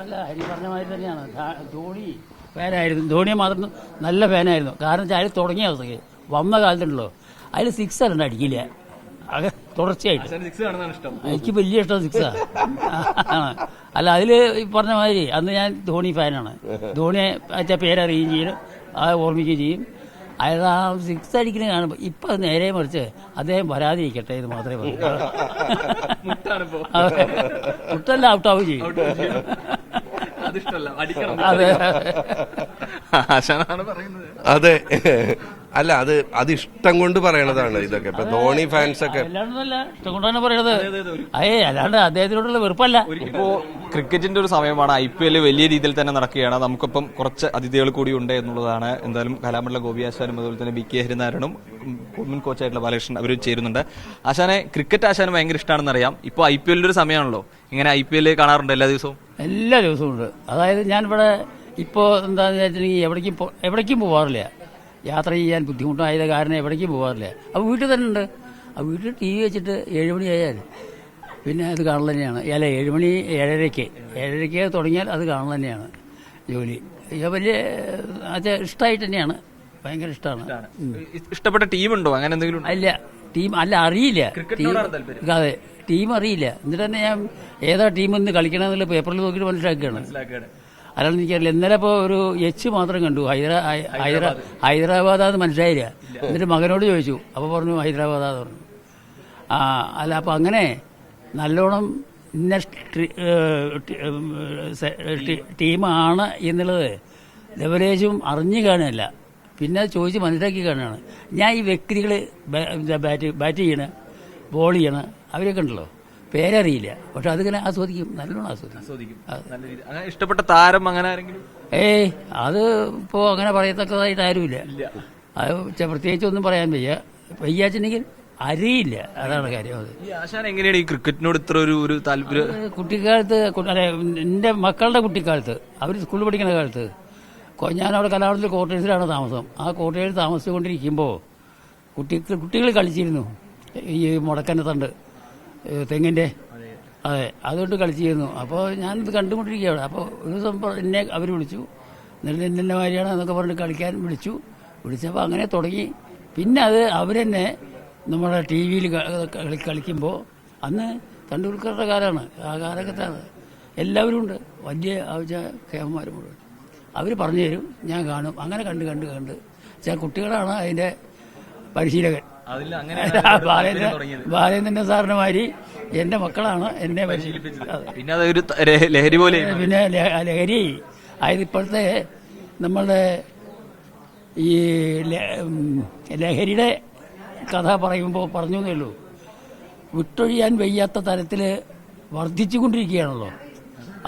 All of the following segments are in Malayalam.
അല്ല, ഹരി പറഞ്ഞ മാതിരി തന്നെയാണ്. ധോണി ഫാനായിരുന്നു. ധോണിയെ മാത്രം നല്ല ഫാനായിരുന്നു. കാരണം വെച്ചാൽ അതിൽ തുടങ്ങിയ അവസ്ഥയ്ക്ക് വന്ന കാലത്തുണ്ടല്ലോ, അതിൽ സിക്സ് അല്ല അടിക്കില്ല, അത് തുടർച്ചയായിട്ട്. എനിക്ക് വലിയ ഇഷ്ടം സിക്സാ. അല്ല, അതിൽ പറഞ്ഞ മാതിരി അന്ന് ഞാൻ ധോണി ഫാനാണ്. ധോണിയെ വെച്ചാൽ പേരറിയുകയും ചെയ്യും, അത് ഓർമ്മിക്കുകയും ചെയ്യും. അയാൾ ആ സിക്സ് അടിക്കുന്നത് കാണുമ്പോൾ ഇപ്പം അത് നേരെ മറിച്ച് അദ്ദേഹം വരാതിരിക്കട്ടെ എന്ന് മാത്രമേ പറയൂ. മുട്ടല്ല, ഔട്ടാവുകയും ചെയ്യും. അതെ, അല്ല, അത് ഇഷ്ടം കൊണ്ട് പറയണതാണ് ഇതൊക്കെ. ഇപ്പൊ ധോണി ഫാൻസ് ഒക്കെ ഇഷ്ടം കൊണ്ടാണ് പറയണത്. അല്ലാണ്ട് അദ്ദേഹത്തിനോടുള്ള വെറുപ്പല്ല. ഇപ്പോ ക്രിക്കറ്റിന്റെ ഒരു സമയമാണ്. IPL വലിയ രീതിയിൽ തന്നെ നടക്കുകയാണ്. നമുക്കിപ്പം കുറച്ച് അതിഥികൾ കൂടി ഉണ്ട് എന്നുള്ളതാണ്. എന്തായാലും കലാമണ്ഡലം ഗോപിയാശാനും അതുപോലെ തന്നെ BK ഹരിനാരായണനും മുൻ കോച്ചായിട്ടുള്ള ബാലകൃഷ്ണൻ അവരും ചേരുന്നുണ്ട്. ആശാനെ, ക്രിക്കറ്റ് ആശാന് ഭയങ്കര ഇഷ്ടമാണെന്ന് അറിയാം. ഇപ്പോൾ IPL ഒരു സമയമാണല്ലോ. ഇങ്ങനെ IPL കാണാറുണ്ട് എല്ലാ ദിവസവും? എല്ലാ ദിവസവും ഉണ്ട്. അതായത് ഞാനിവിടെ ഇപ്പോൾ എന്താണെന്ന് വെച്ചിട്ടുണ്ടെങ്കിൽ എവിടേക്കും പോകാറില്ല. യാത്ര ചെയ്യാൻ ബുദ്ധിമുട്ടായത് കാരണം എവിടേക്കും പോകാറില്ല. അപ്പോൾ വീട്ടിൽ തന്നെ ഉണ്ട്. ആ വീട്ടിൽ TV വെച്ചിട്ട് 7 മണി ആയാൽ പിന്നെ അത് കാണൽ തന്നെയാണ്. അല്ല, 7 മണി 7:30 തുടങ്ങിയാൽ അത് കാണൽ തന്നെയാണ് ജോലി. വലിയ ഇഷ്ടമായിട്ട് തന്നെയാണ്, ഭയങ്കര ഇഷ്ടമാണ്. ഇഷ്ടപ്പെട്ട ടീമുണ്ടോ, അങ്ങനെ എന്തെങ്കിലും? അല്ല, ടീം അറിയില്ല. അതെ, ടീം അറിയില്ല. എന്നിട്ട് തന്നെ ഞാൻ ഏതാ ടീം ഇന്ന് കളിക്കണമെന്നുള്ള പേപ്പറിൽ നോക്കിയിട്ട് മനസ്സിലാക്കുകയാണ്. അല്ലാണ്ട് എനിക്കറിയില്ല. ഇന്നലെ ഇപ്പോൾ ഒരു മാത്രം കണ്ടു, ഹൈദരാബാദാന്ന് മനസ്സിലായില്ല. എന്നിട്ട് മകനോട് ചോദിച്ചു, അപ്പോൾ പറഞ്ഞു ഹൈദരാബാദാന്ന് പറഞ്ഞു. അല്ല, അപ്പോൾ അങ്ങനെ നല്ലോണം ഇന്ന ടീമാണ് എന്നുള്ളത് ലെവലേജും അറിഞ്ഞു കാണുകയല്ല, പിന്നെ അത് ചോദിച്ച് മനസ്സിലാക്കി കാണുകയാണ്. ഞാൻ ഈ വ്യക്തികൾ ബാറ്റ് ചെയ്യണ, ബോൾ ചെയ്യണ അവരൊക്കെ ഉണ്ടല്ലോ, പേരറിയില്ല, പക്ഷെ അതിങ്ങനെ ആസ്വദിക്കും, നല്ലോണം ആസ്വദിക്കും. ഇഷ്ടപ്പെട്ട താരം അങ്ങനെ ആരെങ്കിലും? അത് ഇപ്പോൾ അങ്ങനെ പറയത്തക്കതായിട്ട് ആരുമില്ല. അത് പ്രത്യേകിച്ച് ഒന്നും പറയാൻ വയ്യാച്ചിട്ടുണ്ടെങ്കിൽ അറിയില്ല, അതാണ് കാര്യം. അത് എങ്ങനെയാണ് ഈ ക്രിക്കറ്റിനോട് ഇത്ര ഒരു താല്പര്യം? കുട്ടിക്കാലത്ത്, എൻ്റെ മക്കളുടെ കുട്ടിക്കാലത്ത്, അവർ സ്കൂളിൽ പഠിക്കുന്ന കാലത്ത് ഞാനവിടെ കലാമണ്ഡലത്തിൽ ക്വാർട്ടേഴ്സിലാണ് താമസം. ആ ക്വാർട്ടേഴ്സിൽ താമസിച്ചുകൊണ്ടിരിക്കുമ്പോൾ കുട്ടികൾ കളിച്ചിരുന്നു ഈ മുടക്കൻ്റെ തണ്ട്, തെങ്ങിൻ്റെ. അതെ, അതുകൊണ്ട് കളിച്ചിരുന്നു. അപ്പോൾ ഞാനിത് കണ്ടുകൊണ്ടിരിക്കുകയാണ്. അപ്പോൾ ഒരു ദിവസം എന്നെ അവർ വിളിച്ചു, എന്നിട്ട് എന്നെ മാതിരിയാണ് എന്നൊക്കെ പറഞ്ഞിട്ട് കളിക്കാൻ വിളിച്ചപ്പോൾ അങ്ങനെ തുടങ്ങി. പിന്നെ അത് അവരെന്നെ നമ്മുടെ TV കളിക്കുമ്പോൾ, അന്ന് തണ്ടൂർക്കറുടെ കാലമാണ്, ആ കാലഘട്ടമാണ്. എല്ലാവരും ഉണ്ട്, വലിയ കേമന്മാരും മുഴുവൻ. അവർ പറഞ്ഞു തരും, ഞാൻ കാണും. അങ്ങനെ കണ്ട് ചില കുട്ടികളാണ് അതിൻ്റെ പരിശീലകൻ. ബാലേന്ദ്രൻ സാറിന്റെ മാതിരി എന്റെ മക്കളാണ് എന്നെ പരിശീലിപ്പിച്ചത്. പിന്നെ അതൊരു ലഹരി പോലെ. പിന്നെ ലഹരി അതായത് ഇപ്പോഴത്തെ നമ്മളുടെ ഈ ലഹരിയുടെ കഥ പറയുമ്പോൾ പറഞ്ഞു എന്നേ ഉള്ളൂ, വിട്ടൊഴിയാൻ വയ്യാത്ത തരത്തിൽ വർദ്ധിച്ചുകൊണ്ടിരിക്കുകയാണല്ലോ.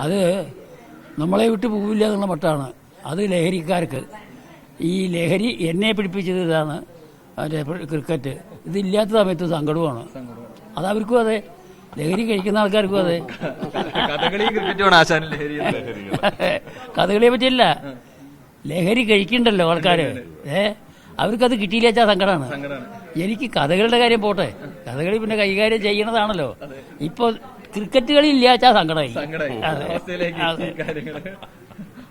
അത് നമ്മളെ വിട്ടു പോവില്ല എന്നുള്ള മട്ടാണ് അത് ലഹരിക്കാർക്ക്. ഈ ലഹരി എന്നെ പിടിപ്പിച്ചത് ഇതാണ്, മറ്റേ ക്രിക്കറ്റ്. ഇതില്ലാത്ത സമയത്ത് സങ്കടവുമാണ്. അതവർക്കും അതെ, ലഹരി കഴിക്കുന്ന ആൾക്കാർക്കും അതെ. കഥകളിയെ പറ്റിയല്ല, ലഹരി കഴിക്കണ്ടല്ലോ ആൾക്കാര്. അവർക്കത് കിട്ടിയില്ല വെച്ചാൽ സങ്കടമാണ്. എനിക്ക് കഥകളുടെ കാര്യം പോട്ടെ, കഥകളി പിന്നെ കൈകാര്യം ചെയ്യണതാണല്ലോ. ഇപ്പൊ ക്രിക്കറ്റ് കളി ഇല്ല വെച്ചാൽ സങ്കടമായി.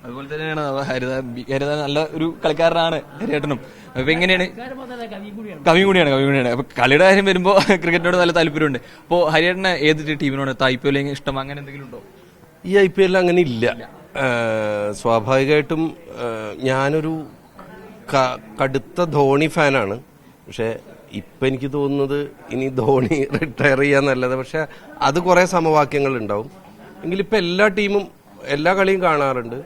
അതുപോലെ തന്നെയാണ് ഹരിത നല്ല ഒരു കളിക്കാരനാണ് ഹരിയേട്ടനും. അപ്പൊ എങ്ങനെയാണ്, കവി കൂടിയാണ്. അപ്പൊ കളിയുടെ കാര്യം വരുമ്പോ ക്രിക്കറ്റിനോട് നല്ല താല്പര്യമുണ്ട്. അപ്പോ ഹരിയേട്ടന് ഏത് ടീമിനോട് IPL ഇഷ്ടം, അങ്ങനെ എന്തെങ്കിലും ഉണ്ടോ? ഈ IPL അങ്ങനെ ഇല്ല. സ്വാഭാവികമായിട്ടും ഞാനൊരു കടുത്ത ധോണി ഫാനാണ്. പക്ഷെ ഇപ്പൊ എനിക്ക് തോന്നുന്നത് ഇനി ധോണി റിട്ടയർ ചെയ്യാൻ നല്ലത്. പക്ഷെ അത് കുറെ സമവാക്യങ്ങൾ ഉണ്ടാവും. എങ്കിലിപ്പോ എല്ലാ ടീമും എല്ലാ കളിയും കാണാറുണ്ട്.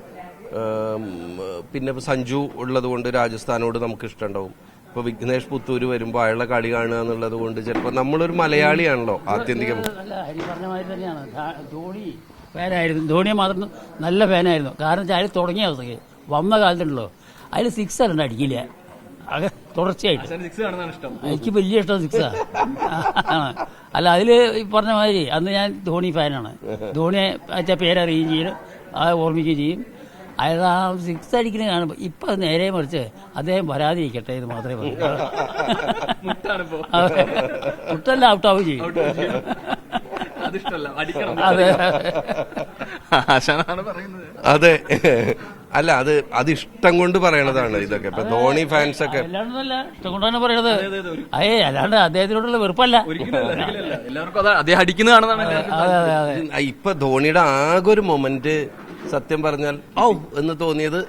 പിന്നെ സഞ്ജു ഉള്ളത് കൊണ്ട് രാജസ്ഥാനോട് നമുക്ക് ഇഷ്ടമുണ്ടാവും. ഇപ്പൊ വിഘ്നേഷ് പുത്തൂര് വരുമ്പോൾ അയാളുടെ കളി കാണുക എന്നുള്ളത് കൊണ്ട് ചിലപ്പോൾ നമ്മളൊരു മലയാളിയാണല്ലോ ആത്യന്തികം. ഹരി പറഞ്ഞ മാതിരി തന്നെയാണ്. ധോണി ഫാനായിരുന്നു. ധോണിയെ മാത്രം നല്ല ഫാനായിരുന്നു. കാരണം വെച്ചാൽ അതിൽ തുടങ്ങിയ അവസ്ഥയ്ക്ക് വന്ന കാലത്തുണ്ടല്ലോ, അതിൽ സിക്സ് അല്ല അടിക്കില്ല, അത് തുടർച്ചയായിട്ട്. എനിക്ക് വലിയ ഇഷ്ടം സിക്സാ. അല്ല, അതിൽ പറഞ്ഞ മാതിരി അന്ന് ഞാൻ ധോണി ഫാനാണ്. ധോണിയെ വെച്ചാൽ പേരറിയുകയും ചെയ്യും, അത് ഓർമ്മിക്കുകയും ചെയ്യും. അയാൾ ആ സിക്സ് അടിക്കുന്നത് കാണുമ്പോൾ ഇപ്പം അത് നേരെ മറിച്ച് അദ്ദേഹം വരാതിരിക്കട്ടെ എന്ന് മാത്രമേ പറയൂ. മുട്ടല്ല, ഔട്ടാവുകയും ചെയ്യും. അതെ ആശാനാണ് പറയുന്നത്. അതെ, അല്ല അത് ഇഷ്ടം കൊണ്ട് പറയണതാണ് ഇതൊക്കെ. ഇപ്പൊ ധോണി ഫാൻസ് ഒക്കെ അല്ലാണ്ടല്ല, ഇഷ്ടം കൊണ്ടാണ് പറയണത്. അല്ലാണ്ട് അദ്ദേഹത്തിനോടുള്ള വെറുപ്പല്ല. എല്ലാവർക്കും അത് അദ്ദേഹം അടിക്കുന്നതാണെന്നാണ്. അതെ അതെ അതെ. ഇപ്പൊ ധോണിയുടെ ആകെ ഒരു മൊമെന്റ് സത്യം പറഞ്ഞാൽ ഔ എന്ന് തോന്നിയത്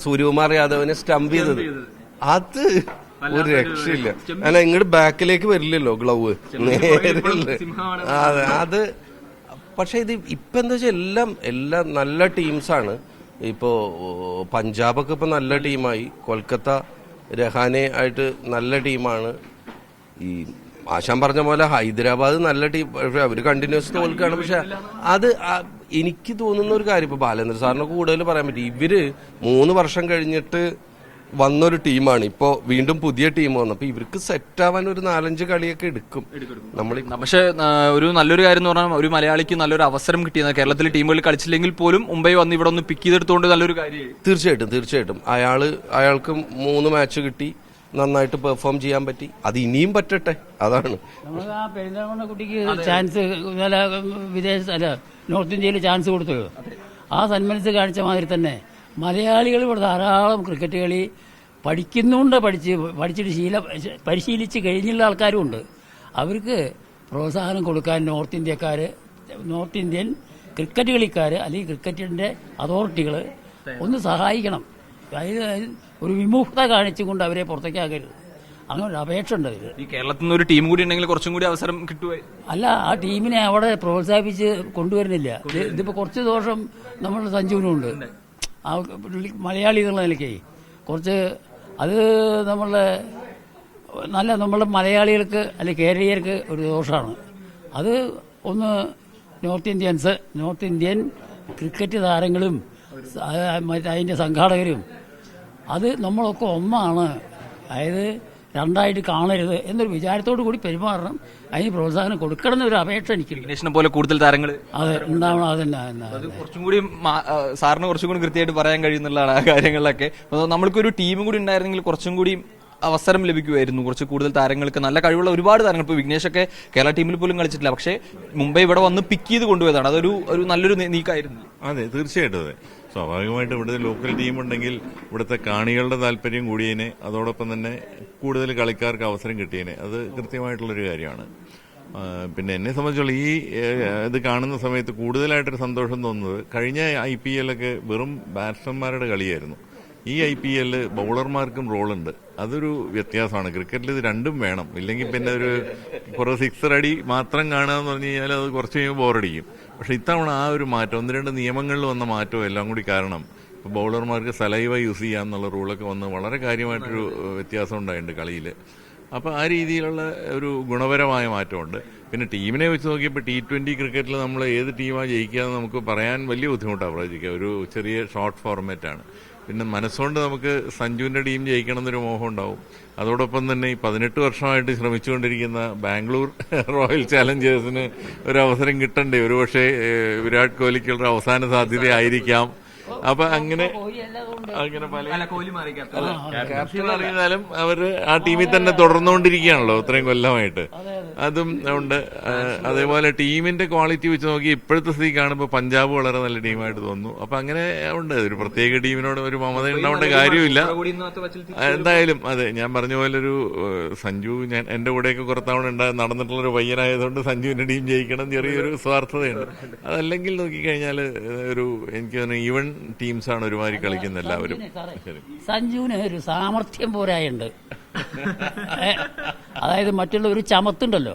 സൂര്യകുമാർ യാദവിനെ സ്റ്റംപ് ചെയ്തത്. അത് ഒരു രക്ഷയില്ല. അല്ല, ഇങ്ങോട്ട് ബാക്കിലേക്ക് വരില്ലല്ലോ ഗ്ലൗവ്, നേരല്ലേ. അതെ, അത് പക്ഷെ ഇത് ഇപ്പൊ എന്താ വെച്ചാൽ എല്ലാം നല്ല ടീംസാണ്. ഇപ്പോ പഞ്ചാബൊക്കെ ഇപ്പൊ നല്ല ടീമായി, കൊൽക്കത്ത രഹാനെ ആയിട്ട് നല്ല ടീമാണ്. ഈ ആശാൻ പറഞ്ഞ പോലെ ഹൈദരാബാദ് നല്ല ടീം, പക്ഷെ അവര് കണ്ടിന്യൂസ് തോൽക്കാണ്. പക്ഷെ അത് എനിക്ക് തോന്നുന്ന ഒരു കാര്യം, ഇപ്പൊ ബാലേന്ദ്ര സാറിന് കൂടുതൽ പറയാൻ പറ്റും. ഇവര് 3 വർഷം കഴിഞ്ഞിട്ട് വന്നൊരു ടീമാണ്, ഇപ്പോ വീണ്ടും പുതിയ ടീം വന്നു. അപ്പൊ ഇവർക്ക് സെറ്റ് ആവാൻ ഒരു 4-5 കളിയൊക്കെ എടുക്കും. നമ്മൾ പക്ഷെ ഒരു നല്ലൊരു കാര്യം എന്ന് പറഞ്ഞാൽ ഒരു മലയാളിക്ക് നല്ലൊരു അവസരം കിട്ടിയത് കേരളത്തിലെ ടീമുകളിൽ കളിച്ചില്ലെങ്കിൽ പോലും മുംബൈ വന്ന് ഇവിടെ ഒന്ന് പിക്ക് ചെയ്തെടുത്തുകൊണ്ട് നല്ലൊരു കാര്യം. തീർച്ചയായിട്ടും അയാൾക്ക് 3 മാച്ച് കിട്ടി, നന്നായിട്ട് പെർഫോം ചെയ്യാൻ പറ്റി. അത് ഇനിയും പറ്റട്ടെ, അതാണ്. നമ്മൾ ആ പെരുന്തൽമണ്ണ കുട്ടിക്ക് ചാൻസ് നോർത്ത് ഇന്ത്യയിൽ ചാൻസ് കൊടുത്തു. ആ സന്മനസ് കാണിച്ച മാതിരി തന്നെ മലയാളികൾ ഇവിടെ ധാരാളം ക്രിക്കറ്റ് കളി പഠിച്ചിട്ട് പരിശീലിച്ച് കഴിഞ്ഞുള്ള ആൾക്കാരും ഉണ്ട്. അവർക്ക് പ്രോത്സാഹനം കൊടുക്കാൻ നോർത്ത് ഇന്ത്യൻ ക്രിക്കറ്റ് കളിക്കാർ അല്ലെങ്കിൽ ക്രിക്കറ്റിന്റെ അതോറിറ്റികൾ ഒന്ന് സഹായിക്കണം. അതായത് ഒരു വിമുഖത കാണിച്ചുകൊണ്ട് അവരെ പുറത്തേക്കാക്കരുത്. അങ്ങനെ ഒരു അപേക്ഷ ഉണ്ട് അതിൽ. ഈ കേരളത്തിൽ നിന്ന് ഒരു ടീം കൂടി ഉണ്ടെങ്കിൽ കുറച്ചും കൂടി അവസരം കിട്ടുമോ? അല്ല, ആ ടീമിനെ അവിടെ പ്രോത്സാഹിപ്പിച്ച് കൊണ്ടുവരുന്നില്ല. ഇതിപ്പോ കുറച്ച് ദോഷം നമ്മുടെ സഞ്ജുവിനുണ്ട്. ആ മലയാളി എന്നുള്ള നിലയ്ക്ക് കുറച്ച് അത് നമ്മളെ മലയാളികൾക്ക് അല്ലെങ്കിൽ കേരളീയർക്ക് ഒരു ദോഷമാണ്. അത് ഒന്ന് നോർത്ത് ഇന്ത്യൻ ക്രിക്കറ്റ് താരങ്ങളും അതിന്റെ സംഘാടകരും അത് നമ്മളൊക്കെ ഒന്നാണ്, അതായത് രണ്ടായിട്ട് കാണരുത് എന്നൊരു വിചാരത്തോടു കൂടി പെരുമാറണം. അതിന് പ്രോത്സാഹനം കൊടുക്കണം എന്നൊരു അപേക്ഷ എനിക്കില്ല. പോലെ കൂടുതൽ താരങ്ങൾ അതെ ഉണ്ടാവണം. അതന്നെ കുറച്ചും കൂടി സാറിന് കുറച്ചും കൂടി കൃത്യമായിട്ട് പറയാൻ കഴിയുന്നുള്ളതാണ് ആ കാര്യങ്ങളിലൊക്കെ. നമ്മൾക്കൊരു ടീമും കൂടി ഉണ്ടായിരുന്നെങ്കിൽ കുറച്ചും കൂടി അവസരം ലഭിക്കുമായിരുന്നു. കുറച്ച് കൂടുതൽ താരങ്ങൾക്ക്, നല്ല കഴിവുള്ള ഒരുപാട് താരങ്ങൾ, ഇപ്പോൾ വിഘ്നേഷൊക്കെ കേരള ടീമിൽ പോലും കളിച്ചിട്ടില്ല. പക്ഷേ മുംബൈ ഇവിടെ വന്ന് പിക്ക് ചെയ്ത് കൊണ്ടുപോയതാണ്. അതൊരു നല്ലൊരു നീക്കമായിരുന്നു. അതെ, തീർച്ചയായിട്ടും അതെ. സ്വാഭാവികമായിട്ട് ഇവിടുത്തെ ലോക്കൽ ടീമുണ്ടെങ്കിൽ ഇവിടുത്തെ കാണികളുടെ താല്പര്യം കൂടിയതിനെ, അതോടൊപ്പം തന്നെ കൂടുതൽ കളിക്കാർക്ക് അവസരം കിട്ടിയതിനെ, അത് കൃത്യമായിട്ടുള്ളൊരു കാര്യമാണ്. പിന്നെ എന്നെ സംബന്ധിച്ചുള്ള ഈ ഇത് കാണുന്ന സമയത്ത് കൂടുതലായിട്ടൊരു സന്തോഷം തോന്നുന്നത്, കഴിഞ്ഞ IPL ഒക്കെ വെറും ബാറ്റ്സ്മാൻമാരുടെ കളിയായിരുന്നു. ഈ IPL ബൗളർമാർക്കും റോളുണ്ട്. അതൊരു വ്യത്യാസമാണ്. ക്രിക്കറ്റിൽ ഇത് രണ്ടും വേണം. ഇല്ലെങ്കിൽ പിന്നെ ഒരു കുറെ സിക്സർ അടി മാത്രം കാണുക എന്ന് പറഞ്ഞു കഴിഞ്ഞാൽ അത് കുറച്ച് കഴിയുമ്പോൾ ബോറടിക്കും. പക്ഷെ ഇത്തവണ ആ ഒരു മാറ്റം, 1-2 നിയമങ്ങളിൽ വന്ന മാറ്റവും എല്ലാം കൂടി കാരണം ഇപ്പോൾ ബൗളർമാർക്ക് സലൈവ യൂസ് ചെയ്യാന്നുള്ള റൂളൊക്കെ വന്ന് വളരെ കാര്യമായിട്ടൊരു വ്യത്യാസം ഉണ്ടായിട്ടുണ്ട് കളിയിൽ. അപ്പോൾ ആ രീതിയിലുള്ള ഒരു ഗുണപരമായ മാറ്റമുണ്ട്. പിന്നെ ടീമിനെ വെച്ച് നോക്കിയപ്പോൾ T20 ക്രിക്കറ്റിൽ നമ്മൾ ഏത് ടീമാണ് ജയിക്കുക എന്ന് നമുക്ക് പറയാൻ വലിയ ബുദ്ധിമുട്ടാണ് പ്രവചിക്കുക. ഒരു ചെറിയ ഷോർട്ട് ഫോർമാറ്റാണ്. പിന്നെ മനസ്സുകൊണ്ട് നമുക്ക് സഞ്ജുവിന്റെ ടീം ജയിക്കണം എന്നൊരു മോഹം ഉണ്ടാവും. അതോടൊപ്പം തന്നെ ഈ 18 വർഷമായിട്ട് ശ്രമിച്ചുകൊണ്ടിരിക്കുന്ന ബാംഗ്ലൂർ റോയൽ ചാലഞ്ചേഴ്സിന് ഒരു അവസരം കിട്ടണ്ടേ? ഒരുപക്ഷെ വിരാട് കോഹ്ലിക്കുള്ള അവസാന സാധ്യത ആയിരിക്കാം. അപ്പൊ അങ്ങനെ പല ക്യാപ്റ്റൻ അറിയുന്നാലും അവര് ആ ടീമിൽ തന്നെ തുടർന്നുകൊണ്ടിരിക്കുകയാണല്ലോ ഇത്രയും കൊല്ലമായിട്ട്. അതും ഉണ്ട്. അതേപോലെ ടീമിന്റെ ക്വാളിറ്റി വെച്ച് നോക്കി ഇപ്പോഴത്തെ സ്ഥിതി കാണുമ്പോൾ പഞ്ചാബ് വളരെ നല്ല ടീമായിട്ട് തോന്നുന്നു. അപ്പൊ അങ്ങനെ ഉണ്ട്. ഒരു പ്രത്യേക ടീമിനോട് ഒരു മമത ഉണ്ടാവേണ്ട കാര്യമില്ല. എന്തായാലും അതെ, ഞാൻ പറഞ്ഞ പോലെ ഒരു സഞ്ജു, ഞാൻ എന്റെ കൂടെയൊക്കെ കുറത്തവണ നടന്നിട്ടുള്ളൊരു പയ്യനായതുകൊണ്ട് സഞ്ജുവിന്റെ ടീം ജയിക്കണം ചെറിയൊരു സ്വാർത്ഥതയുണ്ട്. അതല്ലെങ്കിൽ നോക്കിക്കഴിഞ്ഞാൽ ഒരു എനിക്ക് ഈവൻ ടീംസാണ് ഒരുമാതിരി കളിക്കുന്ന എല്ലാവരും. സഞ്ജുവിന് ഒരു സാമർഥ്യം പോരായുണ്ട്. അതായത് മറ്റുള്ള ഒരു ചമത്തുണ്ടല്ലോ,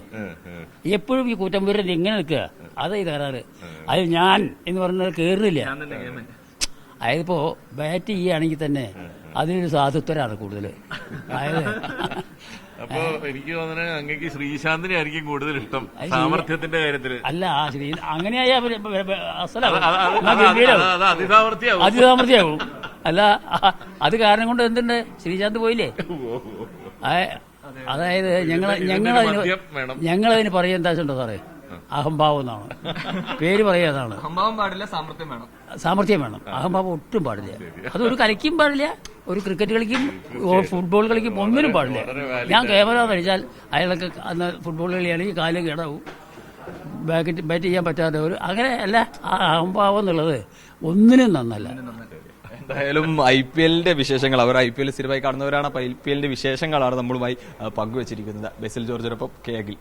എപ്പോഴും ഈ കൂറ്റമ്പൂരിൽ ഇങ്ങനെ നിൽക്കുക, അത് തരാറ്. അത് ഞാൻ എന്ന് പറഞ്ഞത് കേറുന്നില്ല. അതായത് ഇപ്പോ ബാറ്റ് ചെയ്യുകയാണെങ്കിൽ തന്നെ അതിനൊരു സാധുത്വരാണ് കൂടുതൽ. അതായത് അപ്പൊ എനിക്ക് തോന്നുന്നത് അങ്ങേക്ക് ശ്രീശാന്തിനെ ആയിരിക്കും കൂടുതൽ ഇഷ്ടം സാമർഥ്യത്തിന്റെ കാര്യത്തില്. അല്ല, അങ്ങനെയായ അതിസാമർഥ്യാവും. അല്ല, അത് കാരണം കൊണ്ട് എന്തുണ്ട്, ശ്രീശാന്ത് പോയില്ലേ. അതായത് ഞങ്ങളതിന് പറയാൻ എന്താ വെച്ചിട്ടുണ്ടോ സാറേ, അഹംഭാവം എന്നാണ് പേര് പറയാതാണ്. അഹംഭാവം പാടില്ല, സാമർഥ്യം വേണം. അഹംഭാവം ഒട്ടും പാടില്ല. അതൊരു കളിക്കും പാടില്ല, ഒരു ക്രിക്കറ്റ് കളിക്കും ഫുട്ബോൾ കളിക്കും ഒന്നിനും പാടില്ല. ഞാൻ ക്യാമറ കഴിച്ചാൽ അയാളൊക്കെ അന്ന് ഫുട്ബോൾ കളിയാണെങ്കിൽ കാലം കേടാവും. ബാറ്റ് ചെയ്യാൻ പറ്റാത്തവർ അങ്ങനെ അല്ല. ആ അഹംഭാവം എന്നുള്ളത് ഒന്നിനും നന്നല്ല. എന്തായാലും IPL വിശേഷങ്ങൾ, അവർ IPL സ്ഥിരമായി കാണുന്നവരാണ്. അപ്പോൾ IPL വിശേഷങ്ങളാണ് നമ്മളുമായി പങ്കുവച്ചിരിക്കുന്നത്. ബെസിൽ ജോർജിനൊപ്പം കെ അഖിൽ.